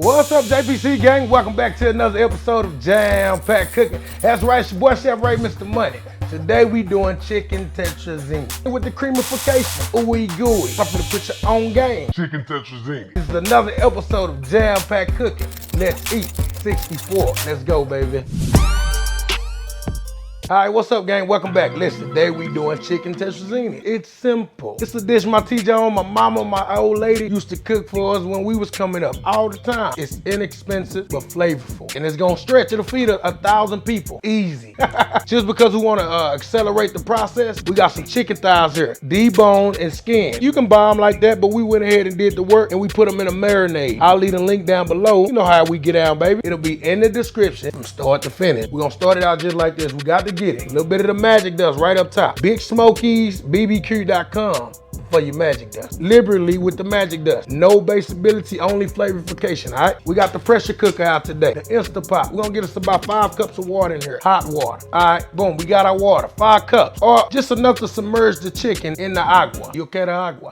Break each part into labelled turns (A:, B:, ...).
A: What's up, JPC gang? Welcome back to another episode of Jam Pack Cooking. That's right, it's your boy Chef Ray, Mr. Money. Today we doing chicken tetrazzini with the creamification. Ooey gooey. Something to put your own game.
B: Chicken tetrazzini.
A: This is another episode of Jam Pack Cooking. Let's eat. 64. Let's go, baby. All right, what's up, gang? Welcome back. Listen, today we doing chicken tetrazzini. It's simple. It's a dish my TJ, my mama, my old lady used to cook for us when we was coming up all the time. It's inexpensive but flavorful, and it's gonna stretch. It'll feed 1,000 people easy. Just because we want to accelerate the process, we got some chicken thighs here, deboned and skinned. You can buy them like that, but we went ahead and did the work, and we put them in a marinade. I'll leave a link down below. You know how we get down, baby. It'll be in the description from start to finish. We're gonna start it out just like this. We got to get it. A little bit of the magic dust right up top. Big SMOKEYS, BBQ.com for your magic dust. Liberally with the magic dust. No baseability, only flavorification, all right? We got the pressure cooker out today, the Instapot. We're gonna get us about 5 cups of water in here, hot water. All right, boom, we got our water, 5 cups, or just enough to submerge the chicken in the agua. You okay, the agua?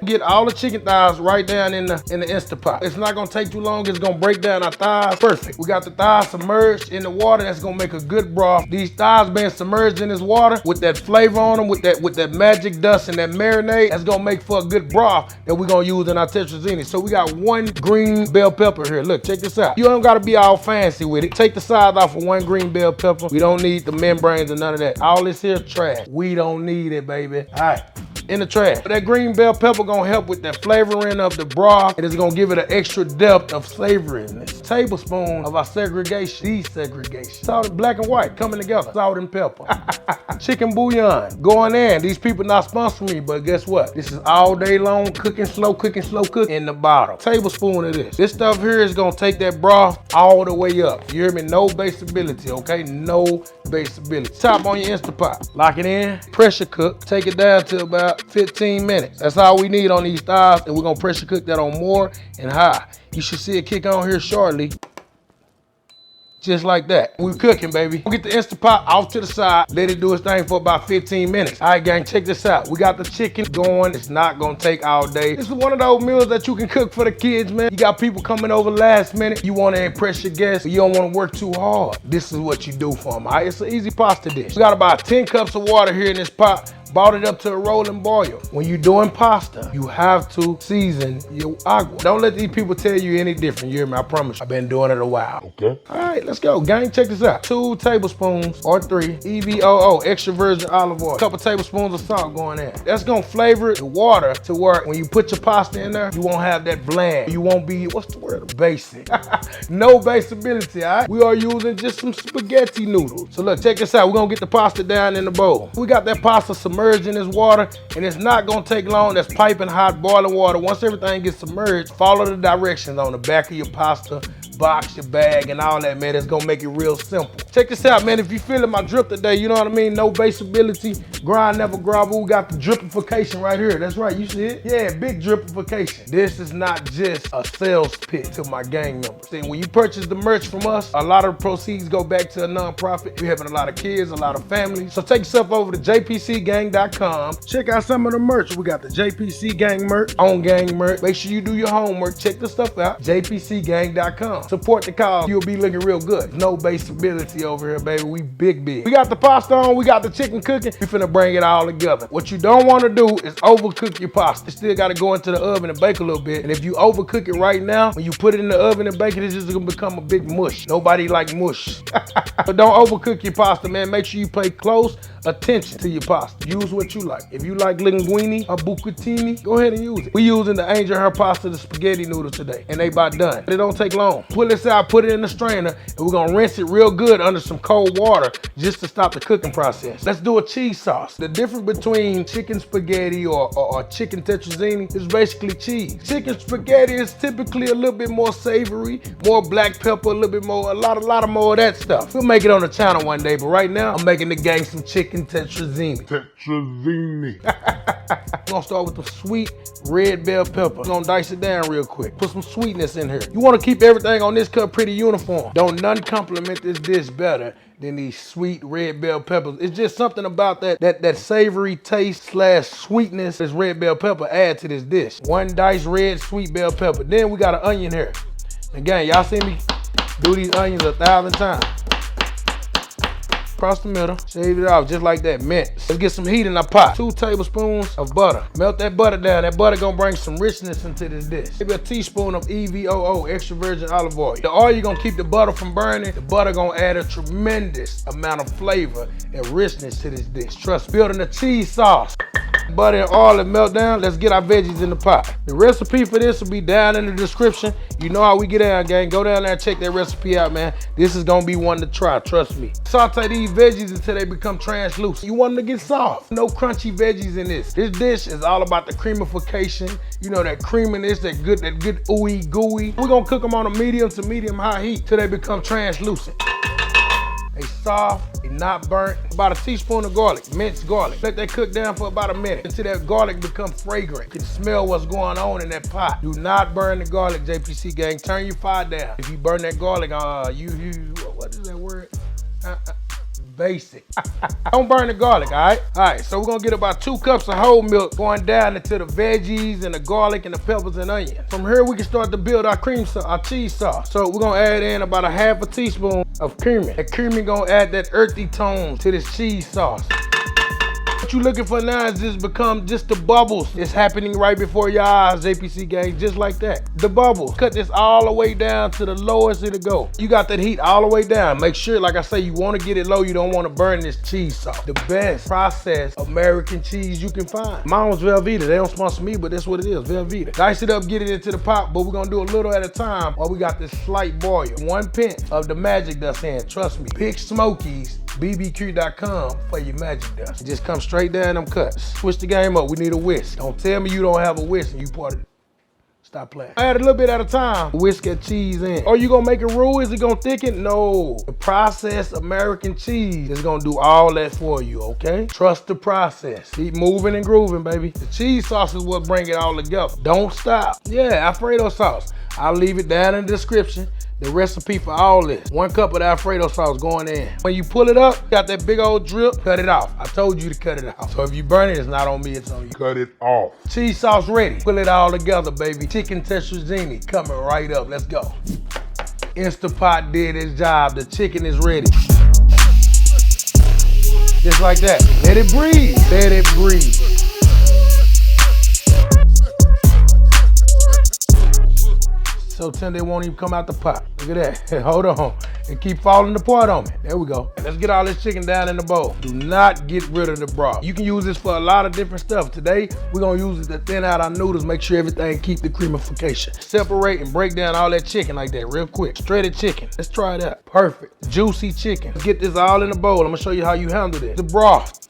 A: Get all the chicken thighs right down in the Instapot. It's not gonna take too long, it's gonna break down our thighs. Perfect. We got the thighs submerged in the water. That's gonna make a good broth. These thighs being submerged in this water with that flavor on them, with that magic dust and that marinade, that's gonna make for a good broth that we're gonna use in our tetrazzini. So we got 1 green bell pepper here. Look, check this out. You don't gotta be all fancy with it. Take the sides off of 1 green bell pepper. We don't need the membranes or none of that. All this here trash. We don't need it, baby. All right. In the trash. That green bell pepper gonna help with that flavoring of the broth, and it's gonna give it an extra depth of flavoriness. Tablespoon of our desegregation. Salt and black and white coming together. Salt and pepper. Chicken bouillon going in. These people not sponsoring me, but guess what? This is all day long cooking, slow cooking in the bottle. Tablespoon of this. This stuff here is gonna take that broth all the way up. You hear me? No baseability, okay? No baseability. Top on your Instapot. Lock it in. Pressure cook. Take it down to about 15 minutes. That's all we need on these thighs, and we're gonna pressure cook that on more and high. You should see it kick on here shortly. Just like that. We're cooking, baby. We'll get the Instapot off to the side. Let it do its thing for about 15 minutes. All right, gang, check this out. We got the chicken going. It's not gonna take all day. This is one of those meals that you can cook for the kids, man. You got people coming over last minute. You wanna impress your guests, but you don't wanna work too hard. This is what you do for them, all right? It's an easy pasta dish. We got about 10 cups of water here in this pot. Brought it up to a rolling boil. When you're doing pasta, you have to season your agua. Don't let these people tell you any different. You hear me? I promise you. I've been doing it a while.
B: Okay.
A: All right, let's go. Gang, check this out. 2 tablespoons or 3 EVOO, extra virgin olive oil. A couple tablespoons of salt going in. That's gonna flavor the water to where when you put your pasta in there, you won't have that bland. You won't be, what's the word? Basic. No baseability, all right? We are using just some spaghetti noodles. So look, check this out. We're gonna get the pasta down in the bowl. We got that pasta submerged in this water, and it's not gonna take long. That's piping hot boiling water. Once everything gets submerged, follow the directions on the back of your pasta box, your bag, and all that, man. It's gonna make it real simple. Check this out, man. If you feeling my drip today, you know what I mean? No baseability, grind never grovel. We got the dripification right here. That's right, you see it? Yeah, big dripification. This is not just a sales pitch to my gang members. See, when you purchase the merch from us, a lot of the proceeds go back to a non-profit. We're helping a lot of kids, a lot of families. So take yourself over to jpcgang.com. Check out some of the merch. We got the JPC Gang merch, on gang merch. Make sure you do your homework. Check the stuff out. jpcgang.com. Support the cause. You'll be looking real good. No baseability over here, baby. We big. We got the pasta on. We got the chicken cooking. We finna bring it all together. What you don't want to do is overcook your pasta. It still got to go into the oven and bake a little bit. And if you overcook it right now, when you put it in the oven and bake it, it's just gonna become a big mush. Nobody like mush. But don't overcook your pasta, man. Make sure you pay close attention to your pasta. Use what you like. If you like linguine or bucatini, go ahead and use it. We using the angel hair pasta, the spaghetti noodle today, and they about done. It don't take long. Pull this out, put it in the strainer, and we're gonna rinse it real good under some cold water just to stop the cooking process. Let's do a cheese sauce. The difference between chicken spaghetti or chicken tetrazzini is basically cheese. Chicken spaghetti is typically a little bit more savory, more black pepper, a little bit more, a lot of more of that stuff. We'll make it on the channel one day, but right now, I'm making the gang some chicken tetrazzini.
B: Tetrazzini.
A: We're gonna start with the sweet red bell pepper. We're gonna dice it down real quick. Put some sweetness in here. You wanna keep everything on this cut pretty uniform. Don't none compliment this dish better than these sweet red bell peppers. It's just something about that savory taste / sweetness this red bell pepper add to this dish. 1 diced red sweet bell pepper. Then we got an onion here. Again, y'all see me do these onions 1,000 times. Across the middle, shave it off just like that, mince. Let's get some heat in our pot. 2 tablespoons of butter. Melt that butter down. That butter gonna bring some richness into this dish. Maybe a teaspoon of EVOO, extra virgin olive oil. The oil gonna keep the butter from burning. The butter gonna add a tremendous amount of flavor and richness to this dish. Trust me. Building a cheese sauce. Butter and oil and melt down. Let's get our veggies in the pot. The recipe for this will be down in the description. You know how we get down, gang. Go down there and check that recipe out, man. This is gonna be one to try, trust me. Saute these veggies until they become translucent. You want them to get soft. No crunchy veggies in this. This dish is all about the creamification. You know, that creaminess, that good ooey gooey. We're gonna cook them on a medium to medium high heat till they become translucent. They soft, they not burnt. About a teaspoon of garlic, minced garlic. Let that cook down for about a minute until that garlic becomes fragrant. You can smell what's going on in that pot. Do not burn the garlic, JPC gang. Turn your fire down. If you burn that garlic, what is that word? Basic. Don't burn the garlic, all right? All right, so we're gonna get about 2 cups of whole milk going down into the veggies and the garlic and the peppers and onions. From here, we can start to build our cream sauce, our cheese sauce. So we're gonna add in about a half a teaspoon of cumin. That cumin gonna add that earthy tone to this cheese sauce. What you looking for now is just become just the bubbles. It's happening right before your eyes, JPC gang, just like that. The bubbles. Cut this all the way down to the lowest it'll go. You got that heat all the way down. Make sure, like I say, you want to get it low. You don't want to burn this cheese sauce. The best processed American cheese you can find. Mine was VELVEETA. They don't sponsor me, but that's what it is, VELVEETA. Dice it up, get it into the pot, but we're going to do a little at a time while we got this slight boil. 1 pinch of the magic dust in. Trust me. Pick SMOKEYS. BBQ.com for your magic dust. It just comes straight down them cuts. Switch the game up. We need a whisk. Don't tell me you don't have a whisk and you part of it. Stop playing. I add a little bit at a time. Whisk that cheese in. Are you gonna make it roux? Is it gonna thicken? No. The processed American cheese is gonna do all that for you, okay? Trust the process. Keep moving and grooving, baby. The cheese sauce is what bring it all together. Don't stop. Yeah, Alfredo sauce. I'll leave it down in the description. The recipe for all this. 1 cup of the Alfredo sauce going in. When you pull it up, got that big old drip, cut it off. I told you to cut it off. So if you burn it, it's not on me, it's on you.
B: Cut it off.
A: Cheese sauce ready. Pull it all together, baby. Chicken Tetrazzini coming right up. Let's go. Instapot did its job. The chicken is ready. Just like that. Let it breathe. Let it breathe. So tender it won't even come out the pot. Look at that. Hold on. It keep falling apart on me. There we go. Let's get all this chicken down in the bowl. Do not get rid of the broth. You can use this for a lot of different stuff. Today, we're gonna use it to thin out our noodles, make sure everything keep the creamification. Separate and break down all that chicken like that real quick. Shredded chicken. Let's try it out. Perfect. Juicy chicken. Let's get this all in the bowl. I'm gonna show you how you handle this. The broth.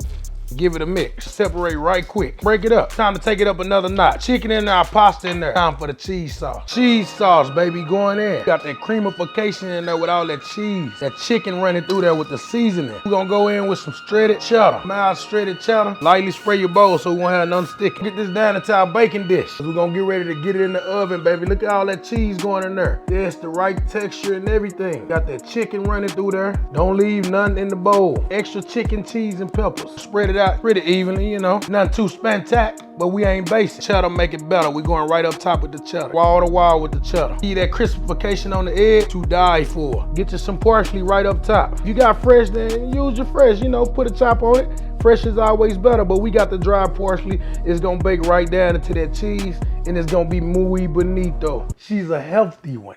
A: Give it a mix. Separate right quick. Break it up. Time to take it up another notch. Chicken in there, pasta in there. Time for the cheese sauce. Cheese sauce, baby, going in. Got that creamification in there with all that cheese. That chicken running through there with the seasoning. We're gonna go in with some shredded cheddar. Mild shredded cheddar. Lightly spray your bowl so we won't have nothing sticking. Get this down into our baking dish. We're gonna get ready to get it in the oven, baby. Look at all that cheese going in there. Yeah, it's the right texture and everything. Got that chicken running through there. Don't leave nothing in the bowl. Extra chicken, cheese, and peppers. Spread it out pretty evenly, you know. Nothing too spantac, but we ain't basic. Cheddar make it better. We're going right up top with the cheddar. Wall to wall with the cheddar. See that crispification on the edge? To die for. Get you some parsley right up top. If you got fresh, then use your fresh, you know, put a chop on it. Fresh is always better, but we got the dry parsley. It's gonna bake right down into that cheese, and it's gonna be muy bonito. She's a healthy one.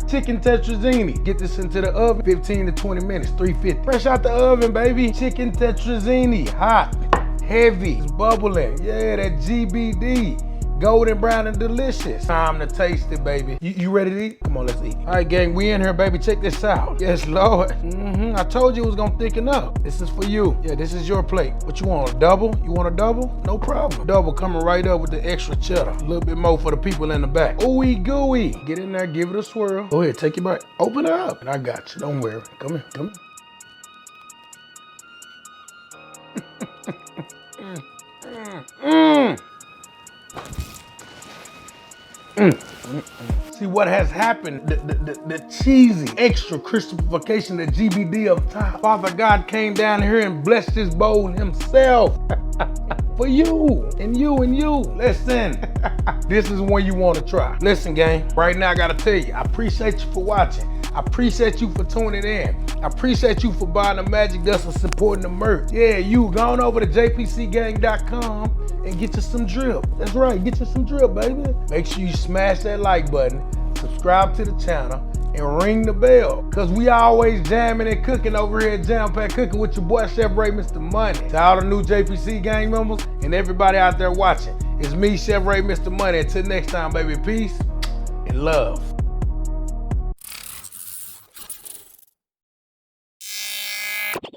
A: Chicken Tetrazzini. Get this into the oven, 15 to 20 minutes, 350. Fresh out the oven, baby. Chicken Tetrazzini, hot, heavy, it's bubbling. Yeah, that GBD. Golden brown and delicious. Time to taste it, baby. You ready to eat? Come on, let's eat. All right, gang, we in here, baby. Check this out. Yes, Lord. I told you it was gonna thicken up. This is for you. Yeah, this is your plate. What you want, a double? You want a double? No problem. Double coming right up with the extra cheddar. A little bit more for the people in the back. Ooey gooey. Get in there, give it a swirl. Go ahead, take your bite. Open it up. And I got you, don't worry. Come here, come here. See what has happened, the cheesy, extra crispification, the GBD up top. Father God came down here and blessed this bowl himself. for you and you and you. Listen, this is one you want to try. Listen, gang, right now I gotta tell you, I appreciate you for watching. I appreciate you for tuning in. I appreciate you for buying the Magic Dust and supporting the merch. Yeah, you go on over to jpcgang.com and get you some drip. That's right, get you some drip, baby. Make sure you smash that like button, subscribe to the channel, and ring the bell. Cause we always jamming and cooking over here at Jam Pack Cooking with your boy Chef Ray, Mr. Money. To all the new JPC gang members and everybody out there watching, it's me, Chef Ray, Mr. Money. Until next time, baby, peace and love.